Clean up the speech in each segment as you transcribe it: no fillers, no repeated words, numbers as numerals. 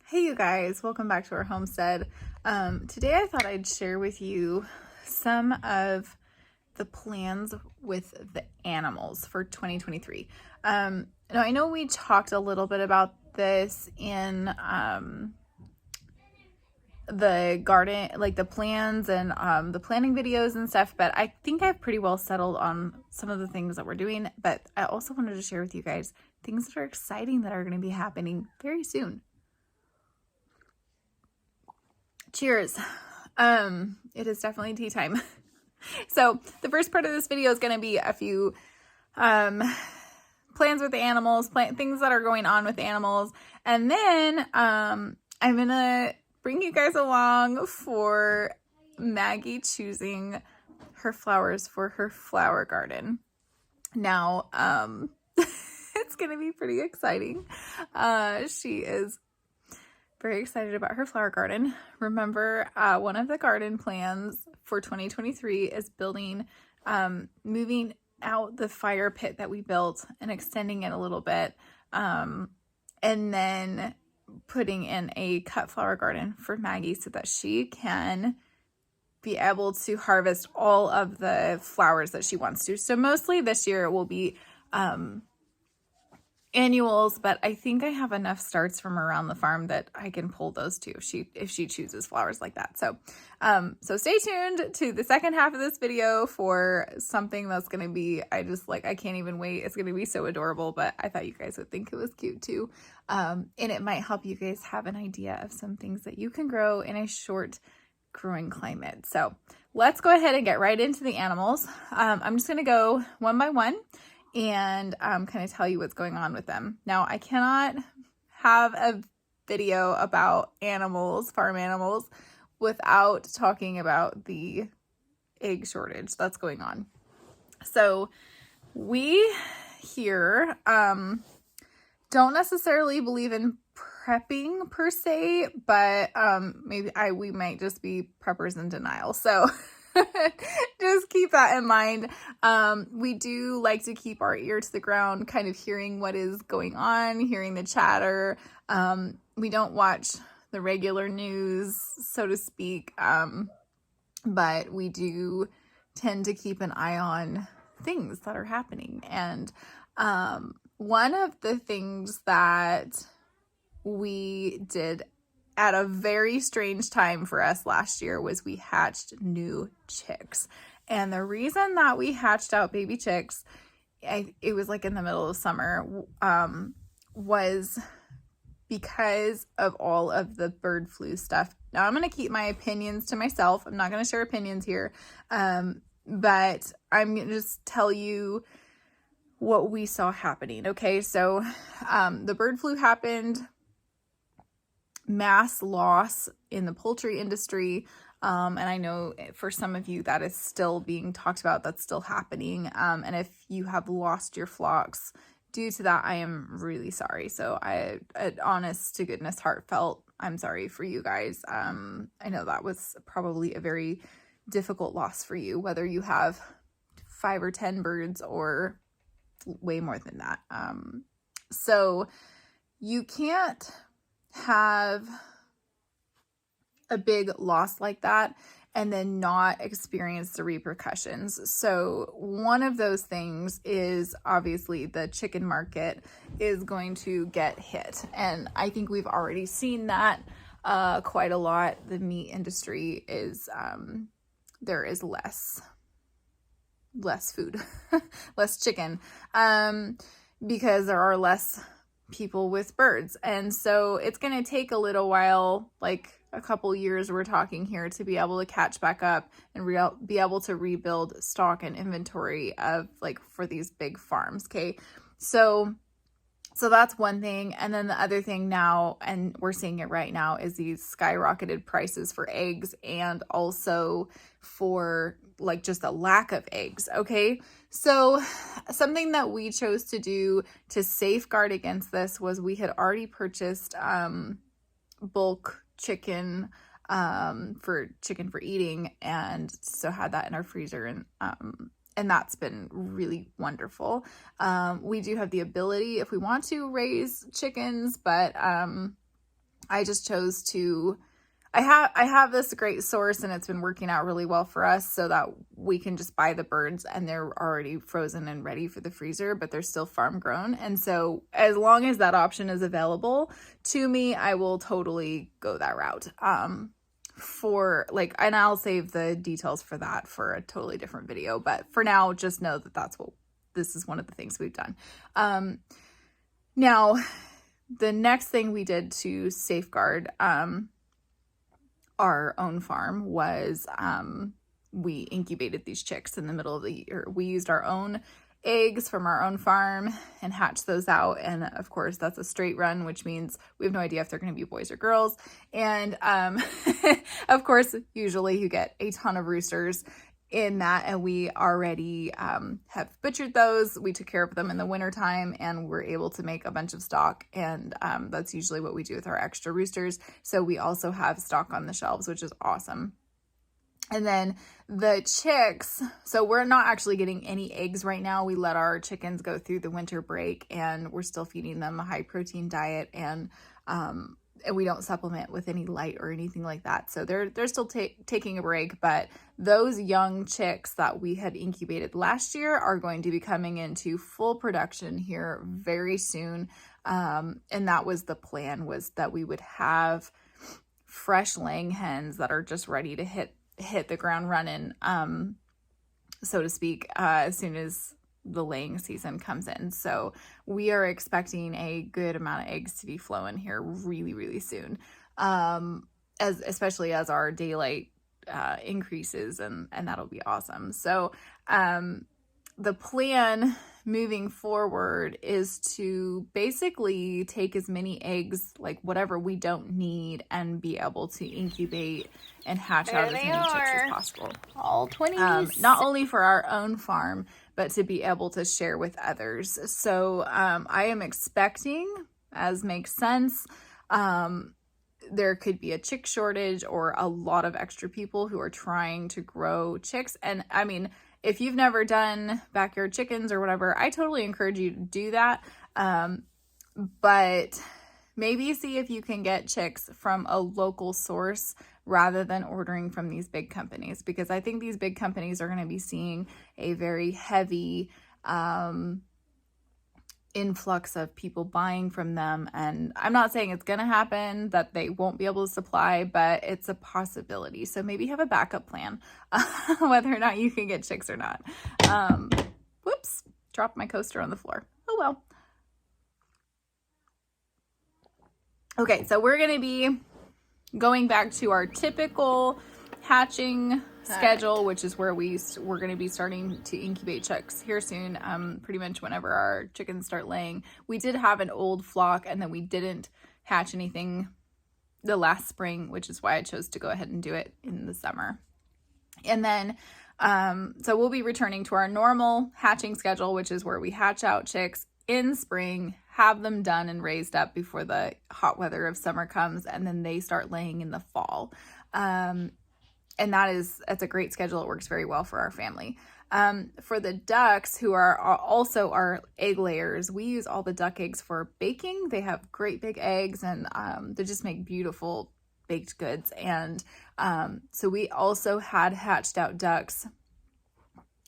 Hey you guys, welcome back to our homestead. Today I thought I'd share with you some of the plans with the animals for 2023. Now I know we talked a little bit about this in the garden, like the plans and the planning videos and stuff, but I think I've pretty well settled on some of the things that we're doing. But I also wanted to share with you guys things that are exciting that are going to be happening very soon. Cheers. It is definitely tea time. So the first part of this video is going to be a few plans with the animals, things that are going on with the animals, and then I'm going to bring you guys along for Maggie choosing her flowers for her flower garden. Now, it's going to be pretty exciting. She is very excited about her flower garden. Remember, one of the garden plans for 2023 is moving out the fire pit that we built and extending it a little bit, and then putting in a cut flower garden for Maggie so that she can be able to harvest all of the flowers that she wants to. So mostly this year it will be annuals, but I think I have enough starts from around the farm that I can pull those too if she chooses flowers like that. So stay tuned to the second half of this video for something that's going to be, I can't even wait. It's going to be so adorable, but I thought you guys would think it was cute too. And it might help you guys have an idea of some things that you can grow in a short growing climate. So let's go ahead and get right into the animals. I'm just going to go one by one and kind of tell you what's going on with them. Now, I cannot have a video about animals, farm animals, without talking about the egg shortage that's going on. So we here don't necessarily believe in prepping per se, but we might just be preppers in denial. So just keep that in mind. We do like to keep our ear to the ground, kind of hearing what is going on, hearing the chatter. We don't watch the regular news, so to speak, but we do tend to keep an eye on things that are happening. And one of the things that we did at a very strange time for us last year was we hatched new chicks. And the reason that we hatched out baby chicks, it was like in the middle of summer, was because of all of the bird flu stuff. Now I'm going to keep my opinions to myself. I'm not going to share opinions here. But I'm going to just tell you what we saw happening. Okay. So, the bird flu happened, mass loss in the poultry industry. And I know for some of you that is still being talked about, that's still happening. And if you have lost your flocks due to that, I am really sorry. So honest to goodness, heartfelt, I'm sorry for you guys. I know that was probably a very difficult loss for you, whether you have 5 or 10 birds or way more than that. So you can't have a big loss like that and then not experience the repercussions. So one of those things is obviously the chicken market is going to get hit. And I think we've already seen that quite a lot. The meat industry is, there is less food, less chicken, because there are less people with birds. And so it's going to take a little while, like a couple years we're talking here, to be able to catch back up and be able to rebuild stock and inventory of for these big farms. Okay. So that's one thing. And then the other thing now, and we're seeing it right now, is these skyrocketed prices for eggs and also for just a lack of eggs. Okay. So something that we chose to do to safeguard against this was we had already purchased bulk chicken for eating, and so had that in our freezer, and that's been really wonderful. We do have the ability, if we want to, raise chickens, but I just chose to, I have this great source and it's been working out really well for us so that we can just buy the birds and they're already frozen and ready for the freezer, but they're still farm grown. And so as long as that option is available to me, I will totally go that route. For like, and I'll save the details for that for a totally different video, but for now, just know that this is one of the things we've done. Now the next thing we did to safeguard, our own farm was, we incubated these chicks in the middle of the year. We used our own eggs from our own farm and hatch those out, and of course that's a straight run, which means we have no idea if they're going to be boys or girls. And of course usually you get a ton of roosters in that, and we already have butchered those. We took care of them in the wintertime and we're able to make a bunch of stock, and that's usually what we do with our extra roosters. So we also have stock on the shelves, which is awesome. And then the chicks, so we're not actually getting any eggs right now. We let our chickens go through the winter break and we're still feeding them a high protein diet, and we don't supplement with any light or anything like that. So they're still taking a break, but those young chicks that we had incubated last year are going to be coming into full production here very soon. And that was the plan, was that we would have fresh laying hens that are just ready to hit the ground running, so to speak, as soon as the laying season comes in. So we are expecting a good amount of eggs to be flowing here really, really soon, especially as our daylight increases, and that'll be awesome. So the plan moving forward is to basically take as many eggs, like whatever we don't need, and be able to incubate and hatch out as many chicks as possible. All 20s. Not only for our own farm, but to be able to share with others. So I am expecting, as makes sense, there could be a chick shortage or a lot of extra people who are trying to grow chicks. And I mean, if you've never done backyard chickens or whatever, I totally encourage you to do that. But maybe see if you can get chicks from a local source rather than ordering from these big companies, because I think these big companies are going to be seeing a very heavy influx of people buying from them. And I'm not saying it's going to happen, that they won't be able to supply, but it's a possibility. So maybe have a backup plan, whether or not you can get chicks or not. Whoops, dropped my coaster on the floor. Oh well. Okay, so we're going to be going back to our typical hatching schedule, which is where we're going to be starting to incubate chicks here soon, pretty much whenever our chickens start laying. We did have an old flock, and then we didn't hatch anything the last spring, which is why I chose to go ahead and do it in the summer. And then so we'll be returning to our normal hatching schedule, which is where we hatch out chicks in spring, have them done and raised up before the hot weather of summer comes, and then they start laying in the fall. And that's a great schedule. It works very well for our family. For the ducks, who are also our egg layers, we use all the duck eggs for baking. They have great big eggs, and they just make beautiful baked goods. And so we also had hatched out ducks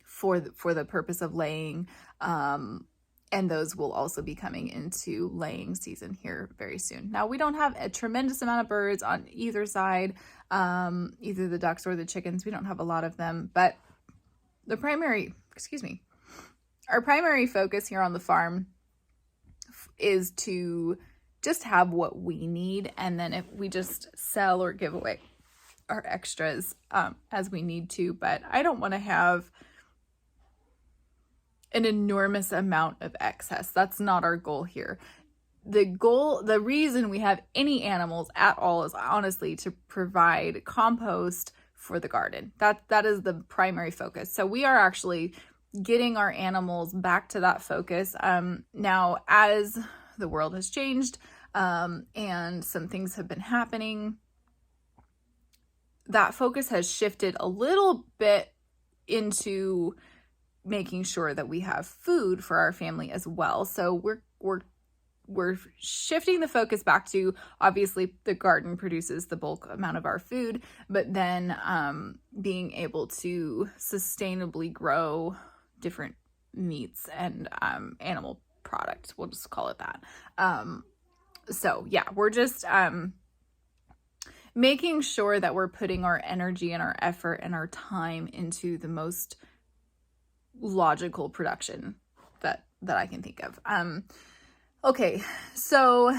for the purpose of laying, and those will also be coming into laying season here very soon. Now, we don't have a tremendous amount of birds on either side, either the ducks or the chickens. We don't have a lot of them, but our primary focus here on the farm is to just have what we need. And then if we just sell or give away our extras as we need to, but I don't want to have an enormous amount of excess. That's not our goal here. The reason we have any animals at all is honestly to provide compost for the garden. That is the primary focus. So we are actually getting our animals back to that focus. Now, as the world has changed, and some things have been happening, that focus has shifted a little bit into making sure that we have food for our family as well. So we're we're shifting the focus back to, obviously the garden produces the bulk amount of our food, but then being able to sustainably grow different meats and animal products. We'll just call it that. So yeah, we're just making sure that we're putting our energy and our effort and our time into the most logical production that I can think of. Okay, so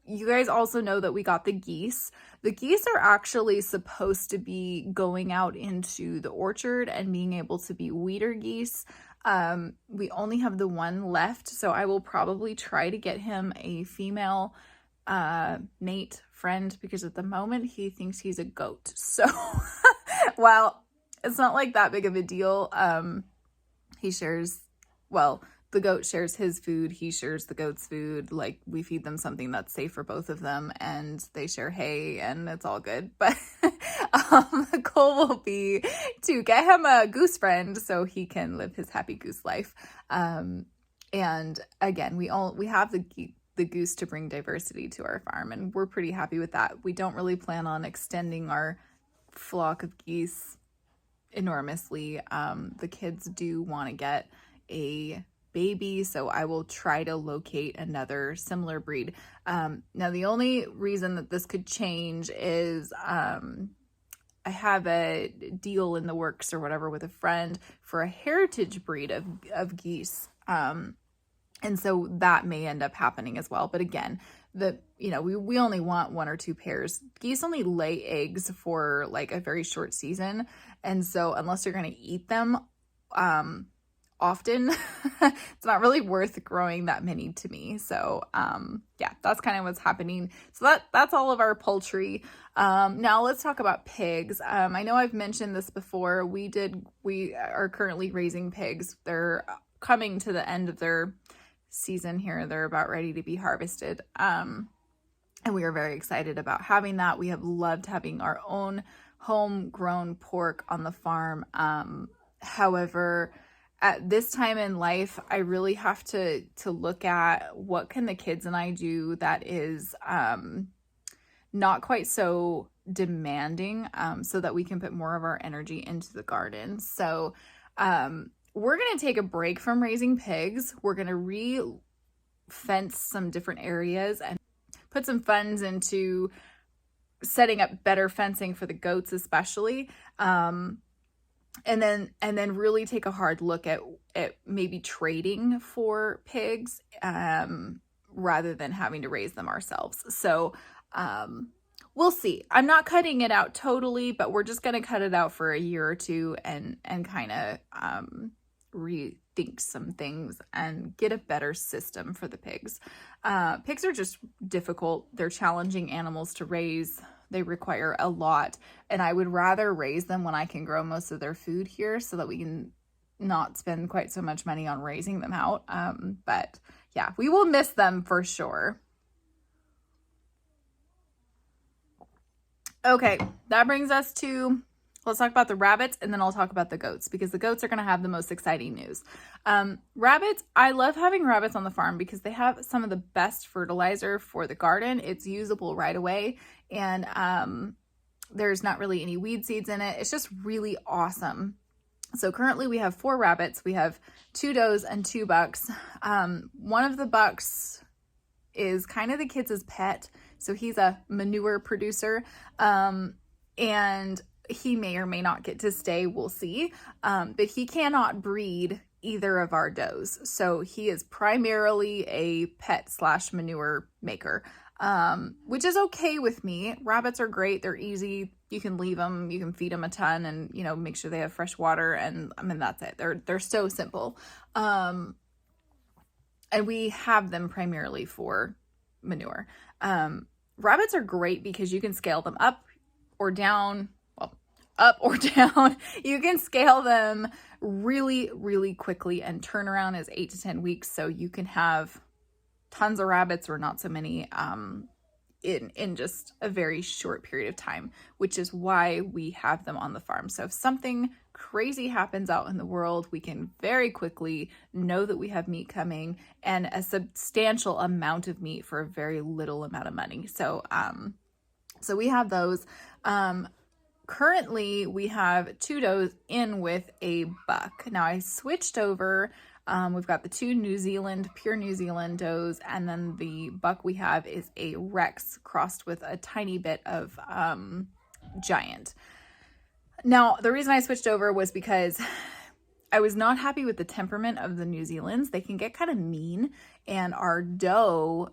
you guys also know that we got the geese. The geese are actually supposed to be going out into the orchard and being able to be weeder geese. We only have the one left, so I will probably try to get him a female mate friend, because at the moment he thinks he's a goat. So while it's not like that big of a deal, he shares, well, the goat shares his food, he shares the goat's food. Like, we feed them something that's safe for both of them, and they share hay, and it's all good. But the goal will be to get him a goose friend so he can live his happy goose life. And again, we have the goose to bring diversity to our farm, and we're pretty happy with that. We don't really plan on extending our flock of geese enormously. The kids do want to get a baby, so I will try to locate another similar breed. Now, the only reason that this could change is I have a deal in the works or whatever with a friend for a heritage breed of geese. And so that may end up happening as well. But again, we only want 1 or 2 pairs. Geese only lay eggs for like a very short season. And so unless you're going to eat them often, it's not really worth growing that many to me. So yeah, that's kind of what's happening. So that's all of our poultry. Now let's talk about pigs. I know I've mentioned this before. We are currently raising pigs. They're coming to the end of their season here. They're about ready to be harvested. And we are very excited about having that. We have loved having our own homegrown pork on the farm. However, at this time in life, I really have to look at what can the kids and I do that is not quite so demanding, so that we can put more of our energy into the garden. So we're going to take a break from raising pigs. We're going to re-fence some different areas and put some funds into setting up better fencing for the goats especially. And then really take a hard look at maybe trading for pigs rather than having to raise them ourselves. So we'll see. I'm not cutting it out totally, but we're just going to cut it out for a year or two and kind of rethink some things and get a better system for the pigs. Pigs are just difficult. They're challenging animals to raise. They require a lot, and I would rather raise them when I can grow most of their food here so that we can not spend quite so much money on raising them out. But yeah, we will miss them for sure. Okay, that brings us to, let's talk about the rabbits, and then I'll talk about the goats, because the goats are going to have the most exciting news. Rabbits, I love having rabbits on the farm because they have some of the best fertilizer for the garden. It's usable right away, and there's not really any weed seeds in it. It's just really awesome. So currently we have 4 rabbits. We have 2 does and 2 bucks. One of the bucks is kind of the kids' pet. So he's a manure producer, and he may or may not get to stay. We'll see. But he cannot breed either of our does. So he is primarily a pet / manure maker, which is okay with me. Rabbits are great. They're easy. You can leave them. You can feed them a ton and, make sure they have fresh water. And that's it. They're so simple. And we have them primarily for manure. Rabbits are great because you can scale them up or down. Well, up or down. You can scale them really, really quickly, and turnaround is 8 to 10 weeks. So you can have tons of rabbits or not so many in just a very short period of time, which is why we have them on the farm. So if something crazy happens out in the world, we can very quickly know that we have meat coming, and a substantial amount of meat for a very little amount of money. So so we have those. Currently we have 2 does in with a buck. Now I switched over. We've got the 2 pure New Zealand does, and then the buck we have is a Rex crossed with a tiny bit of giant. Now, the reason I switched over was because I was not happy with the temperament of the New Zealands. They can get kind of mean, and our doe,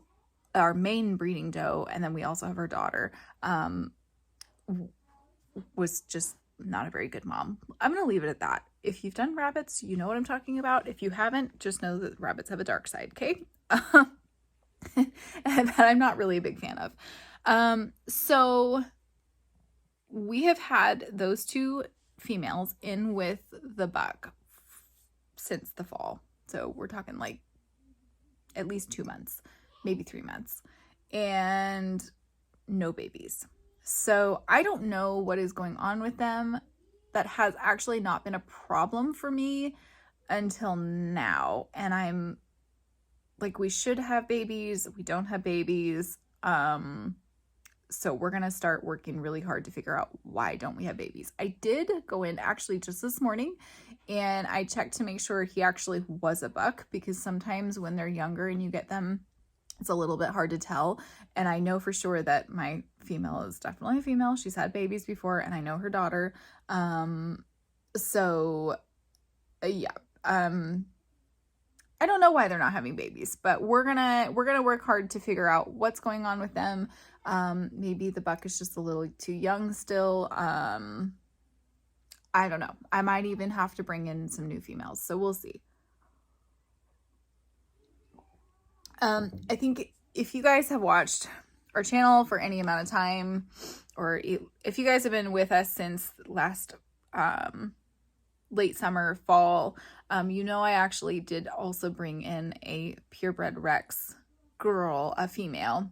our main breeding doe, and then we also have her daughter, was just not a very good mom. I'm going to leave it at that. If you've done rabbits, you know what I'm talking about. If you haven't, just know that rabbits have a dark side, okay? And that I'm not really a big fan of. So we have had those 2 females in with the buck since the fall. So we're talking like at least 2 months, maybe 3 months, and no babies. So I don't know what is going on with them. That has actually not been a problem for me until now. And I'm like, we should have babies. We don't have babies. So we're going to start working really hard to figure out why don't we have babies. I did go in actually just this morning and I checked to make sure he actually was a buck, because sometimes when they're younger and you get them, it's a little bit hard to tell. And I know for sure that my female is definitely a female. She's had babies before, and I know her daughter. So yeah. I don't know why they're not having babies, but we're gonna work hard to figure out what's going on with them. Maybe the buck is just a little too young still. I don't know. I might even have to bring in some new females, so we'll see. I think if you guys have watched our channel for any amount of time, or if you guys have been with us since last late summer, fall, you know I actually did also bring in a purebred Rex girl, a female.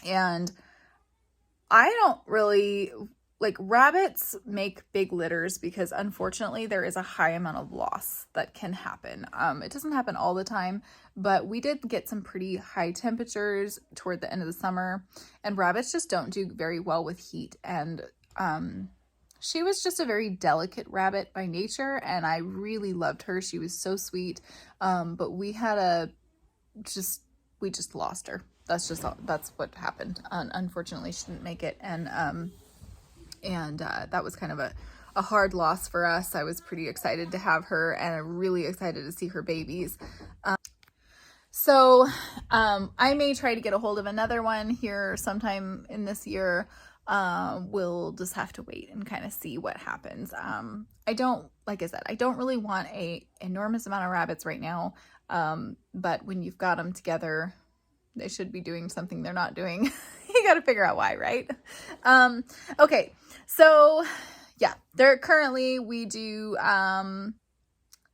And I don't really like, rabbits make big litters because unfortunately there is a high amount of loss that can happen. It doesn't happen all the time, but we did get some pretty high temperatures toward the end of the summer, and rabbits just don't do very well with heat. And she was just a very delicate rabbit by nature, and I really loved her. She was so sweet. But we had we just lost her. That's what happened. Unfortunately, she didn't make it. And that was kind of a hard loss for us. I was pretty excited to have her, and I'm really excited to see her babies. So I may try to get a hold of another one here sometime in this year. We'll just have to wait and kind of see what happens. Like I said, I don't really want a enormous amount of rabbits right now. But when you've got them together, they should be doing something they're not doing. You got to figure out why, right? Okay. So yeah, we do,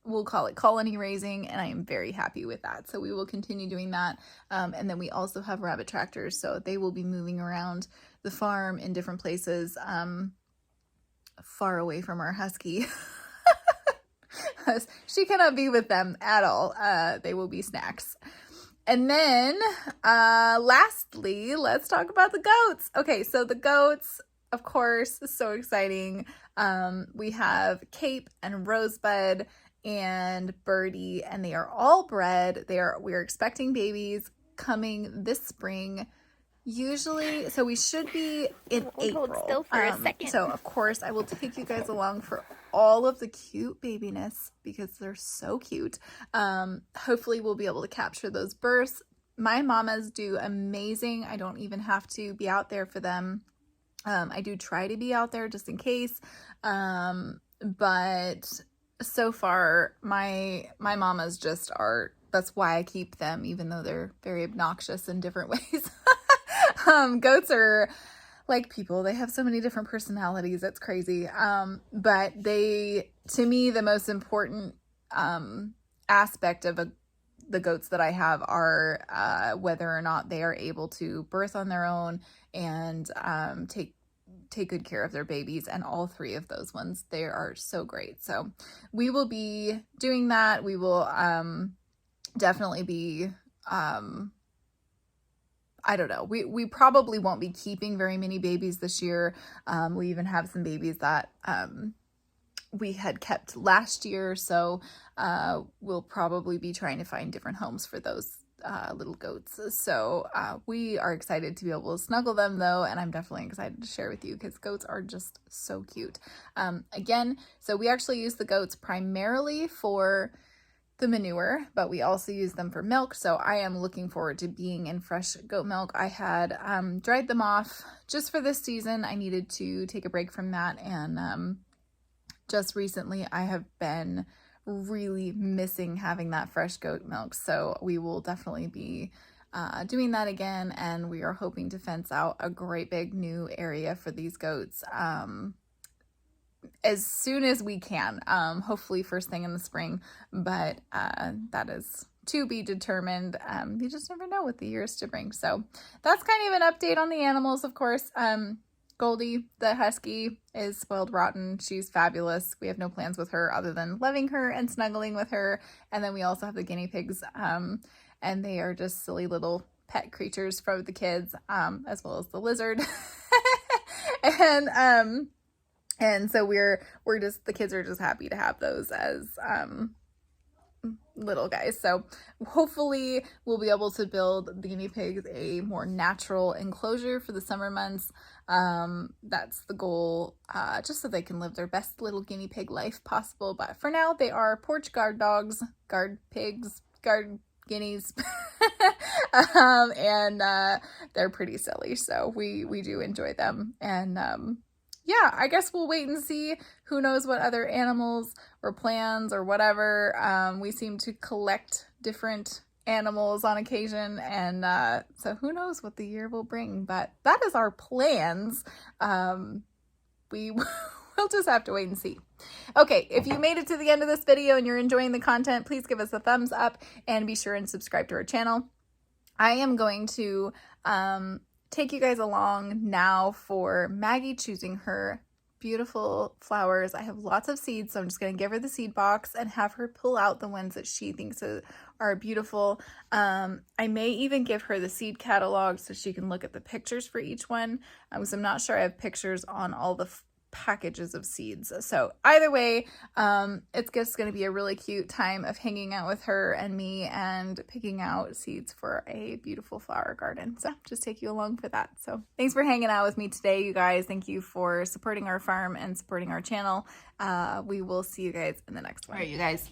we'll call it colony raising, and I am very happy with that. So we will continue doing that. And then we also have rabbit tractors, so they will be moving around the farm in different places, far away from our husky. She cannot be with them at all. They will be snacks. And then, lastly, let's talk about the goats. Okay, so the goats, of course, is so exciting. We have Cape and Rosebud and Birdie, and they are all bred. We're expecting babies coming this spring. Usually, so we should be in April. Hold still for a second. So of course I will take you guys along for all of the cute babiness because they're so cute. Hopefully we'll be able to capture those births. My mamas do amazing. I don't even have to be out there for them. I do try to be out there just in case. But so far my mamas just are, that's why I keep them, even though they're very obnoxious in different ways. Goats are like people. They have so many different personalities. It's crazy. But to me, the most important aspect of the goats that I have are whether or not they are able to birth on their own and take good care of their babies, and all 3 of those ones, they are so great. So we will be doing that. We will definitely be I don't know. We probably won't be keeping very many babies this year. We even have some babies that we had kept last year, so we'll probably be trying to find different homes for those little goats. So we are excited to be able to snuggle them though, and I'm definitely excited to share with you because goats are just so cute. Again, so we actually use the goats primarily for the manure, but we also use them for milk. So I am looking forward to being in fresh goat milk. I had dried them off just for this season. I needed to take a break from that, and just recently I have been really missing having that fresh goat milk. So we will definitely be doing that again, and we are hoping to fence out a great big new area for these goats as soon as we can, hopefully first thing in the spring, but that is to be determined. You just never know what the year is to bring. So that's kind of an update on the animals. Of course, Goldie, the husky, is spoiled rotten. She's fabulous. We have no plans with her other than loving her and snuggling with her. And then we also have the guinea pigs, and they are just silly little pet creatures for the kids, as well as the lizard. And so we're just, the kids are just happy to have those as little guys. So hopefully we'll be able to build the guinea pigs a more natural enclosure for the summer months. That's the goal, just so they can live their best little guinea pig life possible. But for now, they are porch guard dogs, guard pigs, guard guineas, and they're pretty silly. So we do enjoy them. And yeah, I guess we'll wait and see. Who knows what other animals or plans or whatever. We seem to collect different animals on occasion, and so who knows what the year will bring, but that is our plans. We'll just have to wait and see. Okay, if you made it to the end of this video and you're enjoying the content, please give us a thumbs up and be sure and subscribe to our channel. I am going to take you guys along now for Maggie choosing her beautiful flowers. I have lots of seeds, so I'm just going to give her the seed box and have her pull out the ones that she thinks are beautiful. I may even give her the seed catalog so she can look at the pictures for each one, because I'm not sure I have pictures on all the packages of seeds. So either way, it's just going to be a really cute time of hanging out with her and me and picking out seeds for a beautiful flower garden. So just take you along for that. So thanks for hanging out with me today, you guys. Thank you for supporting our farm and supporting our channel. We will see you guys in the next one. All right, you guys,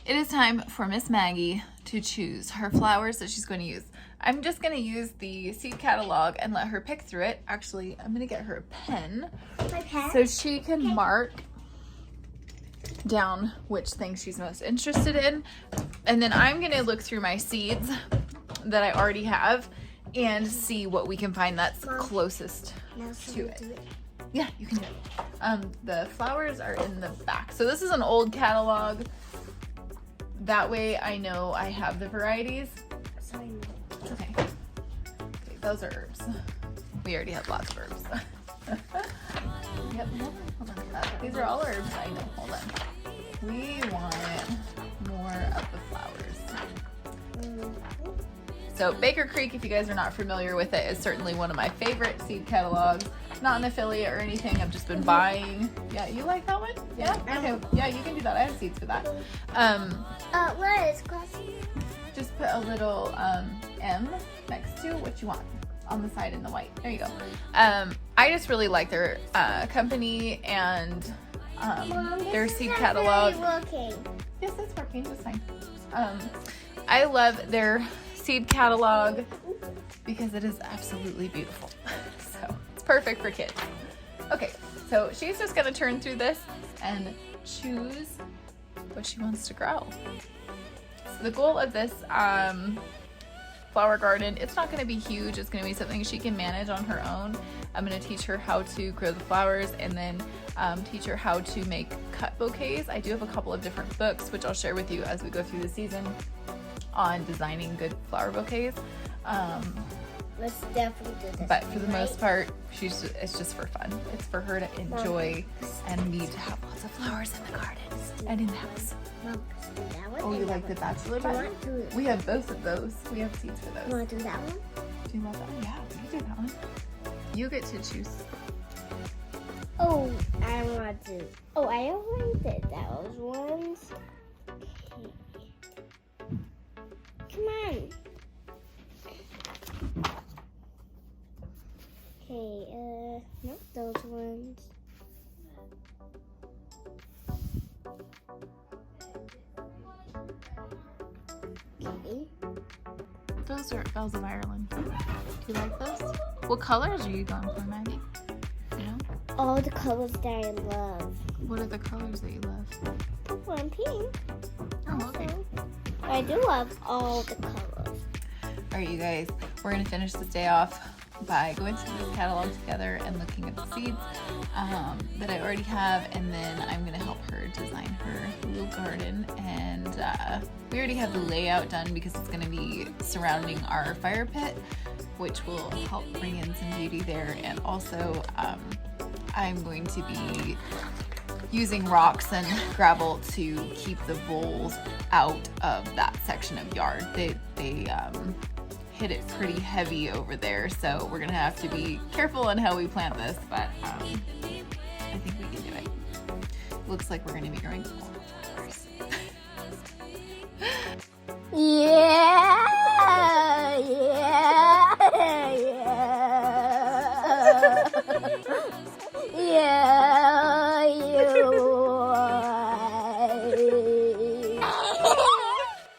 it is time for Miss Maggie to choose her flowers that she's going to use. I'm just going to use the seed catalog and let her pick through it. Actually, I'm going to get her a pen. My pen? So she can mark down which things she's most interested in. And then I'm going to look through my seeds that I already have and see what we can find that's closest to it. Yeah, you can do it. The flowers are in the back. So this is an old catalog. That way I know I have the varieties. Okay, those are herbs. We already have lots of herbs. Yep, hold on. These are all herbs, I know. Hold on. We want more of the flowers. So Baker Creek, if you guys are not familiar with it, is certainly one of my favorite seed catalogs. Not an affiliate or anything. I've just been buying. Yeah, you like that one? Yeah? Okay. Yeah, you can do that. I have seeds for that. What is classy? Just put a little M next to what you want on the side in the white. There you go. I just really like their company and Mom, their seed catalog. Working. Yes, it's working. It's fine. I love their seed catalog because it is absolutely beautiful. So it's perfect for kids. Okay, so she's just gonna turn through this and choose what she wants to grow. So the goal of this flower garden, it's not going to be huge. It's going to be something she can manage on her own. I'm going to teach her how to grow the flowers and then teach her how to make cut bouquets. I do have a couple of different books, which I'll share with you as we go through the season on designing good flower bouquets. Let's definitely do this. But for the most part, it's just for fun. It's for her to enjoy and me to have lots of flowers in the garden and in the house. Mom, let's do that one. Oh, you like the bachelor button? We have both of those. We have seeds for You those. want to do that one? Do you love that one? Yeah, we can do that one. You get to choose. Oh, I want to. Oh, I already did those ones. Come on. Okay, not those ones. Okay. Those are Bells of Ireland. Do you like those? What colors are you going for, Maggie? You know? All the colors that I love. What are the colors that you love? Purple and pink. Oh, okay. I do love all the colors. All right, you guys, we're gonna finish this day off by going through this catalog together and looking at the seeds that I already have, and then I'm gonna help her design her little garden. And we already have the layout done because it's gonna be surrounding our fire pit, which will help bring in some beauty there. And also I'm going to be using rocks and gravel to keep the voles out of that section of yard. They hit it pretty heavy over there, so we're gonna have to be careful on how we plant this, but I think we can do it. Looks like we're gonna be growing flowers. Yeah, yeah, yeah.